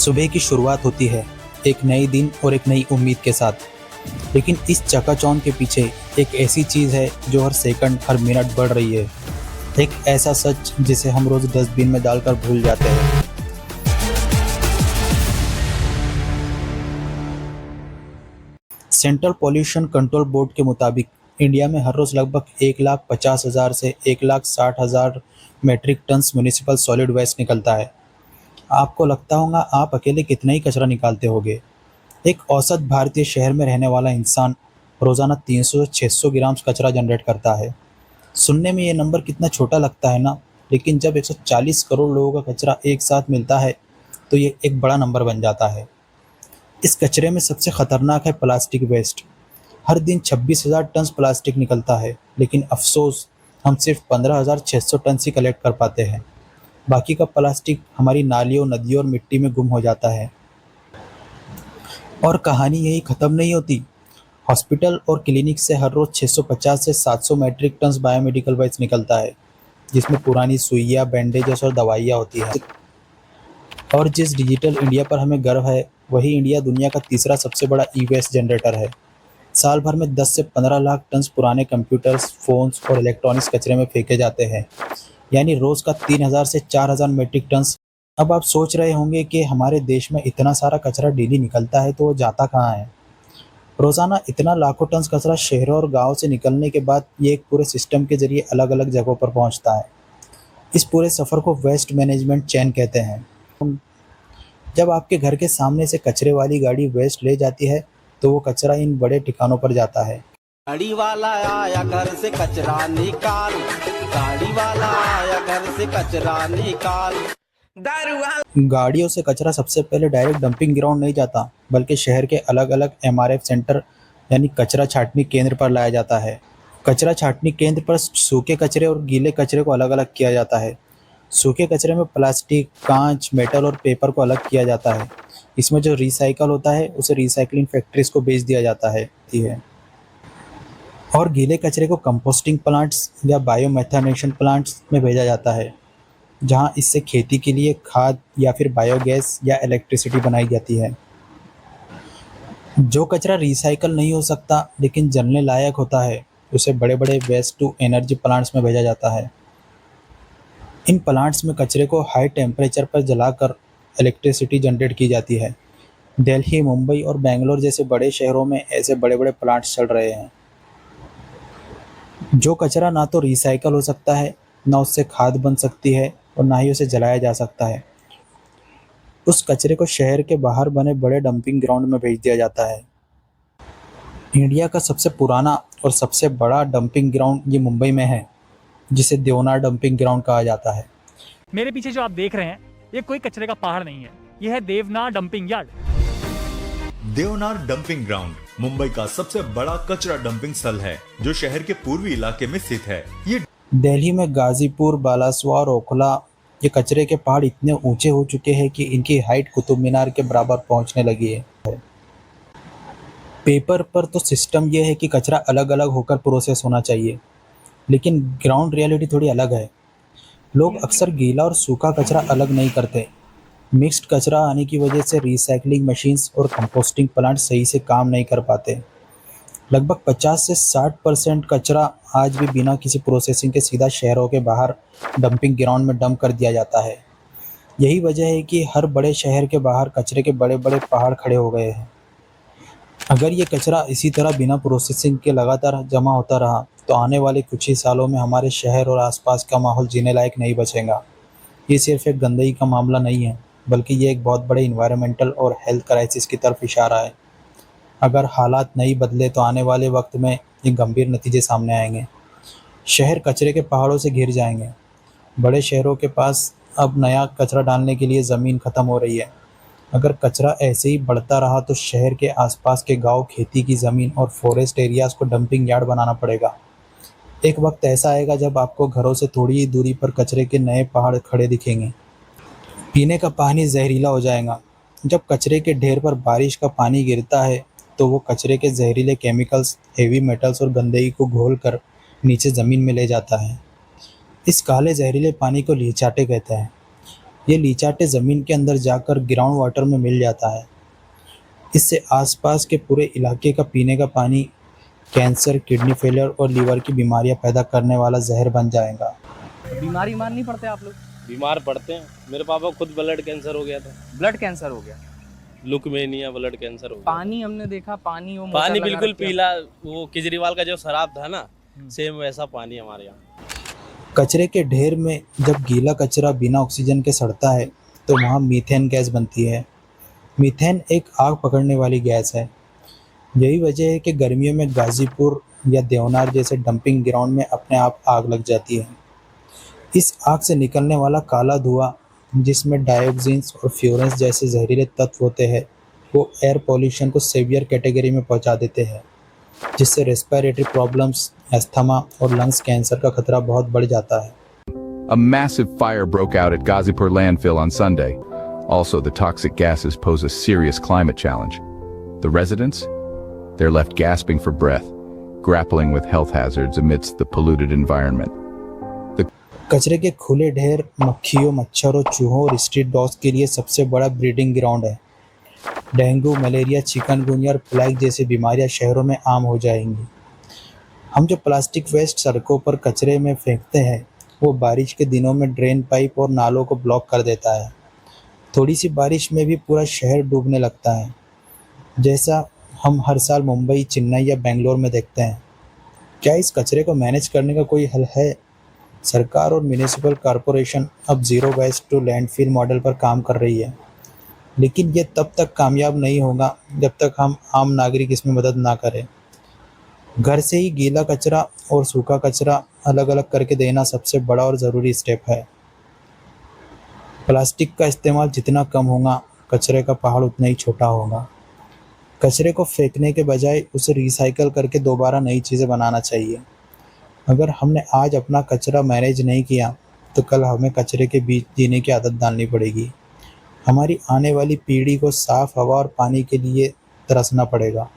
सुबह की शुरुआत होती है एक नए दिन और एक नई उम्मीद के साथ। लेकिन इस चकाचौंध के पीछे एक ऐसी चीज़ है जो हर सेकंड हर मिनट बढ़ रही है। एक ऐसा सच जिसे हम रोज़ डस्टबिन में डालकर भूल जाते हैं। सेंट्रल पॉल्यूशन कंट्रोल बोर्ड के मुताबिक इंडिया में हर रोज़ लगभग 1,50,000 से 1,60,000 metric ton municipal solid waste निकलता है। आपको लगता होगा आप अकेले कितना ही कचरा निकालते होंगे। एक औसत भारतीय शहर में रहने वाला इंसान रोज़ाना 300 से 600 ग्राम कचरा जनरेट करता है। सुनने में ये नंबर कितना छोटा लगता है ना, लेकिन जब 140 करोड़ लोगों का कचरा एक साथ मिलता है तो ये एक बड़ा नंबर बन जाता है। इस कचरे में सबसे खतरनाक है प्लास्टिक वेस्ट। हर दिन 26,000 टन प्लास्टिक निकलता है, लेकिन अफसोस हम सिर्फ 15,600 टन ही कलेक्ट कर पाते हैं। बाकी का प्लास्टिक हमारी नालियों, नदियों और मिट्टी में गुम हो जाता है। और कहानी यही ख़त्म नहीं होती। हॉस्पिटल और क्लिनिक से हर रोज़ 650 से 700 मैट्रिक टन बायोमेडिकल वेस्ट निकलता है, जिसमें पुरानी सुइयाँ, बैंडेजेस और दवाइयाँ होती हैं। और जिस डिजिटल इंडिया पर हमें गर्व है, वही इंडिया दुनिया का तीसरा सबसे बड़ा ई वेस्ट जनरेटर है। साल भर में 10 से 15 लाख टन पुराने कंप्यूटर्स, फ़ोन्स और इलेक्ट्रॉनिक्स कचरे में फेंके जाते हैं, यानी रोज़ का 3,000 से 4,000 मीट्रिक टन। अब आप सोच रहे होंगे कि हमारे देश में इतना सारा कचरा डेली निकलता है तो वो जाता कहाँ है। रोज़ाना इतना लाखों टन कचरा शहरों और गाँव से निकलने के बाद ये एक पूरे सिस्टम के जरिए अलग अलग जगहों पर पहुँचता है। इस पूरे सफ़र को वेस्ट मैनेजमेंट चेन कहते हैं। जब आपके घर के सामने से कचरे वाली गाड़ी वेस्ट ले जाती है तो वो कचरा इन बड़े ठिकानों पर जाता है। गाड़ी वाला आया घर से कचरा निकाल, गाड़ी वाला आया घर से कचरा निकाल। गाड़ियों से कचरा सबसे पहले डायरेक्ट डंपिंग ग्राउंड नहीं जाता, बल्कि शहर के अलग अलग MRF सेंटर यानी कचरा छाटनी केंद्र पर लाया जाता है। कचरा छाटनी केंद्र पर सूखे कचरे और गीले कचरे को अलग अलग किया जाता है। सूखे कचरे में प्लास्टिक, कांच, मेटल और पेपर को अलग किया जाता है। इसमें जो रिसाइकल होता है उसे रिसाइकलिंग फैक्ट्रीज को बेच दिया जाता है। और गीले कचरे को कंपोस्टिंग प्लांट्स या बायोमेथानेशन प्लांट्स में भेजा जाता है, जहां इससे खेती के लिए खाद या फिर बायोगैस या इलेक्ट्रिसिटी बनाई जाती है। जो कचरा रिसाइकल नहीं हो सकता लेकिन जलने लायक होता है, उसे बड़े बड़े वेस्ट टू एनर्जी प्लांट्स में भेजा जाता है। इन प्लांट्स में कचरे को हाई टेम्परेचर पर जलाकर इलेक्ट्रिसिटी जनरेट की जाती है। दिल्ली, मुंबई और बेंगलोर जैसे बड़े शहरों में ऐसे बड़े बड़े प्लांट्स चल रहे हैं। जो कचरा ना तो रिसाइकल हो सकता है, ना उससे खाद बन सकती है और ना ही उसे जलाया जा सकता है। उस कचरे को शहर के बाहर बने बड़े डंपिंग ग्राउंड में भेज दिया जाता है। इंडिया का सबसे पुराना और सबसे बड़ा डंपिंग ग्राउंड ये मुंबई में है, जिसे देवनार डंपिंग ग्राउंड कहा जाता है। मेरे पीछे जो आप देख रहे हैं ये कोई कचरे का पहाड़ नहीं है, यह है Deonar dumping yard. Deonar dumping ground Mumbai का सबसे बड़ा कचरा डंपिंग स्थल है, जो शहर के पूर्वी इलाके में स्थित है। ये दिल्ली में गाजीपुर, बालासोर और ओखला ये कचरे के पहाड़ इतने ऊंचे हो चुके हैं कि इनकी हाइट कुतुब मीनार के बराबर पहुंचने लगी है। पेपर पर तो सिस्टम यह है कि कचरा अलग अलग होकर प्रोसेस होना चाहिए, लेकिन ग्राउंड रियलिटी थोड़ी अलग है। लोग अक्सर गीला और सूखा कचरा अलग नहीं करते। मिक्स्ड कचरा आने की वजह से रिसाइकलिंग मशीन्स और कंपोस्टिंग प्लांट सही से काम नहीं कर पाते। लगभग 50 से 60% कचरा आज भी बिना किसी प्रोसेसिंग के सीधा शहरों के बाहर डंपिंग ग्राउंड में डंप कर दिया जाता है। यही वजह है कि हर बड़े शहर के बाहर कचरे के बड़े बड़े पहाड़ खड़े हो गए हैं। अगर ये कचरा इसी तरह बिना प्रोसेसिंग के लगातार जमा होता रहा तो आने वाले कुछ ही सालों में हमारे शहर और आसपास का माहौल जीने लायक नहीं बचेगा। ये सिर्फ एक गंदगी का मामला नहीं है, बल्कि ये एक बहुत बड़े इन्वायरमेंटल और हेल्थ क्राइसिस की तरफ इशारा है। अगर हालात नहीं बदले तो आने वाले वक्त में ये गंभीर नतीजे सामने आएंगे। शहर कचरे के पहाड़ों से घिर जाएंगे। बड़े शहरों के पास अब नया कचरा डालने के लिए ज़मीन ख़त्म हो रही है। अगर कचरा ऐसे ही बढ़ता रहा तो शहर के आसपास के गांव, खेती की ज़मीन और फॉरेस्ट एरियाज़ को डंपिंग यार्ड बनाना पड़ेगा। एक वक्त ऐसा आएगा जब आपको घरों से थोड़ी ही दूरी पर कचरे के नए पहाड़ खड़े दिखेंगे। पीने का पानी जहरीला हो जाएगा। जब कचरे के ढेर पर बारिश का पानी गिरता है तो वो कचरे के जहरीले केमिकल्स, हेवी मेटल्स और गंदगी को घोलकर नीचे ज़मीन में ले जाता है। इस काले जहरीले पानी को लीचाटे कहते हैं। ये लीचाटे ज़मीन के अंदर जाकर ग्राउंड वाटर में मिल जाता है। इससे आसपास के पूरे इलाके का पीने का पानी कैंसर, किडनी फेलियर और लीवर की बीमारियां पैदा करने वाला जहर बन जाएगा। बीमारी मान नहीं पड़ते आप लोग? बीमार पड़ते हैं। मेरे पापा को खुद ब्लड कैंसर हो गया था। ब्लड कैंसर हो गया, लुकमेनिया ब्लड कैंसर हो गया। पानी हमने देखा, पानी वो मोटर पानी लगा बिल्कुल रखे हैं। पीला, वो केजरीवाल का जो शराब था ना, सेम वैसा पानी हमारे यहाँ। कचरे के ढेर में जब गीला कचरा बिना ऑक्सीजन के सड़ता है तो वहाँ मीथेन गैस बनती है। मीथेन एक आग पकड़ने वाली गैस है। यही वजह है कि गर्मियों में गाजीपुर या देवनार जैसे डंपिंग ग्राउंड में अपने आप आग लग जाती है। इस आग से निकलने वाला काला धुआं, जिसमें डायोक्सिन्स और फ्यूरेंस जैसे जहरीले तत्व होते हैं, वो एयर पॉल्यूशन को सीवियर कैटेगरी में पहुंचा देते हैं, जिससे रेस्पिरेटरी प्रॉब्लम्स, अस्थमा और लंग्स कैंसर का खतरा बहुत बढ़ जाता है। A massive fire broke out at Gazipur landfill on Sunday. Also, the toxic gases pose a serious climate challenge. The residents? They're left gasping for breath, grappling with health hazards amidst the polluted environment. कचरे के खुले ढेर मक्खियों, मच्छरों, चूहों और street dogs के लिए सबसे बड़ा ब्रीडिंग ग्राउंड है। डेंगू, मलेरिया, चिकनगुनिया और प्लेग जैसी बीमारियां शहरों में आम हो जाएंगी। हम जो प्लास्टिक वेस्ट सड़कों पर कचरे में फेंकते हैं, वो बारिश के दिनों में ड्रेन पाइप और नालों को ब्लॉक कर देता है। थोड़ी सी बारिश में भी पूरा शहर डूबने लगता है, जैसा हम हर साल मुंबई, चेन्नई या बेंगलोर में देखते हैं। क्या इस कचरे को मैनेज करने का कोई हल है? सरकार और म्यूनिसिपल कॉरपोरेशन अब zero waste to landfill model पर काम कर रही है, लेकिन ये तब तक कामयाब नहीं होगा जब तक हम आम नागरिक इसमें मदद ना करें। घर से ही गीला कचरा और सूखा कचरा अलग अलग करके देना सबसे बड़ा और ज़रूरी स्टेप है। प्लास्टिक का इस्तेमाल जितना कम होगा, कचरे का पहाड़ उतना ही छोटा होगा। कचरे को फेंकने के बजाय उसे रिसाइकल करके दोबारा नई चीज़ें बनाना चाहिए। अगर हमने आज अपना कचरा मैनेज नहीं किया तो कल हमें कचरे के बीच जीने की आदत डालनी पड़ेगी। हमारी आने वाली पीढ़ी को साफ हवा और पानी के लिए तरसना पड़ेगा।